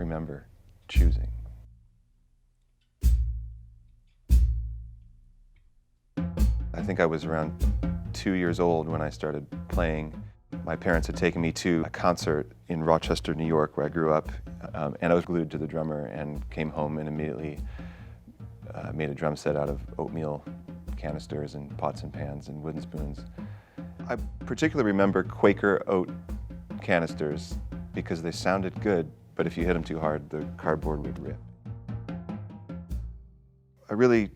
remember choosing. I think I was around 2 years old when I started playing. My parents had taken me to a concert in Rochester, New York, where I grew up, and I was glued to the drummer and came home and immediately made a drum set out of oatmeal canisters and pots and pans and wooden spoons. I particularly remember Quaker oat canisters because they sounded good, but if you hit them too hard, the cardboard would rip. I really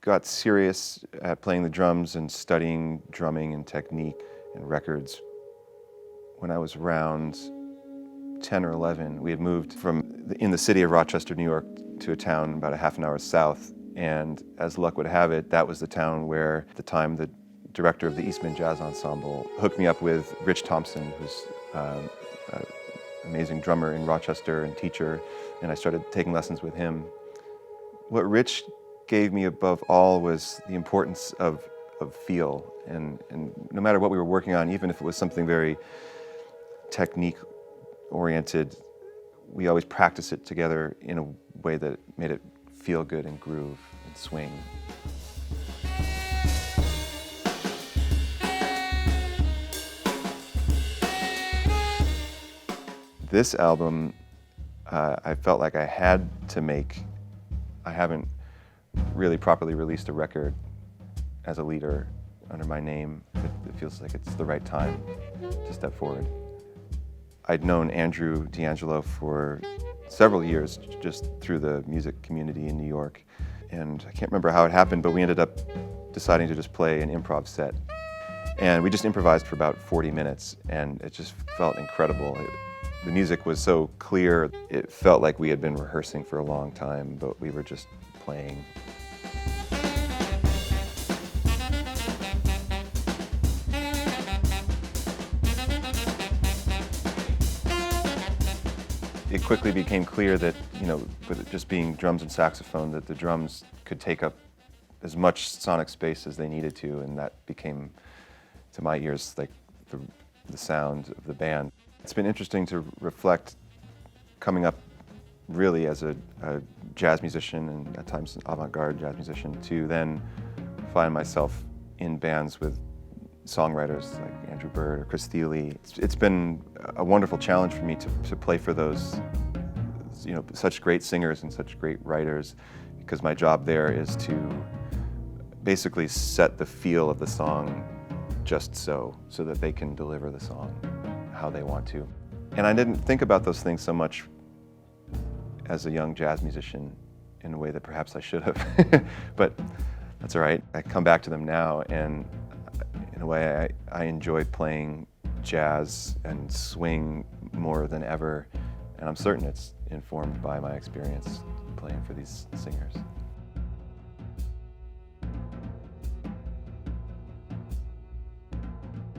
got serious at playing the drums and studying drumming and technique and records when I was around 10 or 11. We had moved from in the city of Rochester, New York, to a town about a half an hour south, and as luck would have it, that was the town where, at the time, the director of the Eastman Jazz Ensemble hooked me up with Rich Thompson, who's an amazing drummer in Rochester and teacher, and I started taking lessons with him. What Rich gave me above all was the importance of feel, and no matter what we were working on, even if it was something very technique-oriented, we always practiced it together in a way that made it feel good and groove and swing. This album, I felt like I had to make. I haven't really properly released a record as a leader under my name. It feels like it's the right time to step forward. I'd known Andrew D'Angelo for several years just through the music community in New York, and I can't remember how it happened, but we ended up deciding to just play an improv set. And we just improvised for about 40 minutes, and it just felt incredible. The music was so clear, it felt like we had been rehearsing for a long time, but we were just playing. It quickly became clear that, with it just being drums and saxophone, that the drums could take up as much sonic space as they needed to, and that became, to my ears, like the sound of the band. It's been interesting to reflect coming up really as a jazz musician and at times an avant-garde jazz musician to then find myself in bands with songwriters like Andrew Bird or Chris Thiele. It's been a wonderful challenge for me to play for those, such great singers and such great writers, because my job there is to basically set the feel of the song just so that they can deliver the song how they want to. And I didn't think about those things so much as a young jazz musician in a way that perhaps I should have, but that's all right. I come back to them now, and in a way I enjoy playing jazz and swing more than ever, and I'm certain it's informed by my experience playing for these singers.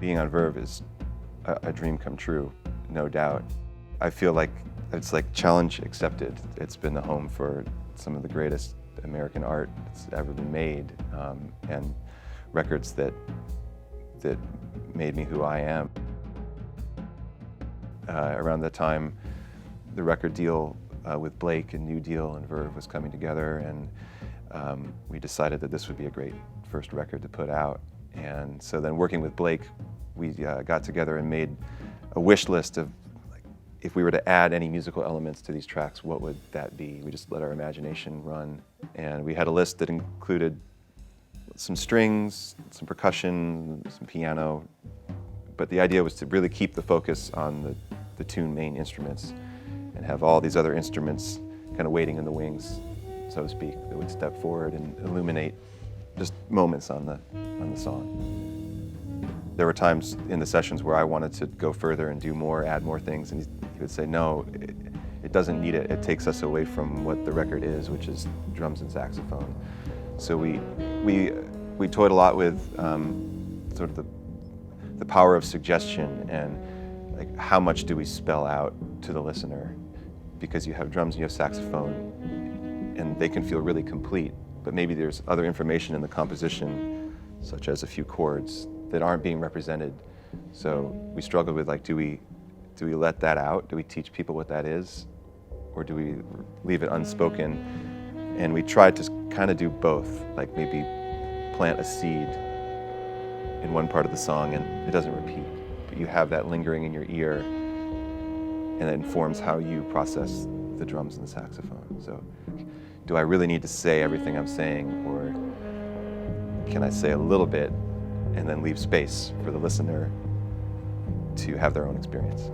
Being on Verve is a dream come true, no doubt. I feel like it's like challenge accepted. It's been the home for some of the greatest American art that's ever been made, and records that made me who I am. Around the time the record deal with Blake and New Deal and Verve was coming together, and we decided that this would be a great first record to put out. And so then, working with Blake, we got together and made a wish list of, like, if we were to add any musical elements to these tracks, what would that be? We just let our imagination run, and we had a list that included some strings, some percussion, some piano, but the idea was to really keep the focus on the two main instruments and have all these other instruments kind of waiting in the wings, so to speak, that would step forward and illuminate just moments on the song. There were times in the sessions where I wanted to go further and do more, add more things, and he would say, no, it doesn't need it. It takes us away from what the record is, which is drums and saxophone. So we toyed a lot with sort of the power of suggestion, and like, how much do we spell out to the listener? Because you have drums and you have saxophone, and they can feel really complete, but maybe there's other information in the composition, such as a few chords, that aren't being represented. So we struggled with, like, do we let that out? Do we teach people what that is? or do we leave it unspoken? And we tried to kind of do both, like maybe plant a seed in one part of the song and it doesn't repeat, but you have that lingering in your ear and it informs how you process the drums and the saxophone. So do I really need to say everything I'm saying, or can I say a little bit and then leave space for the listener to have their own experience?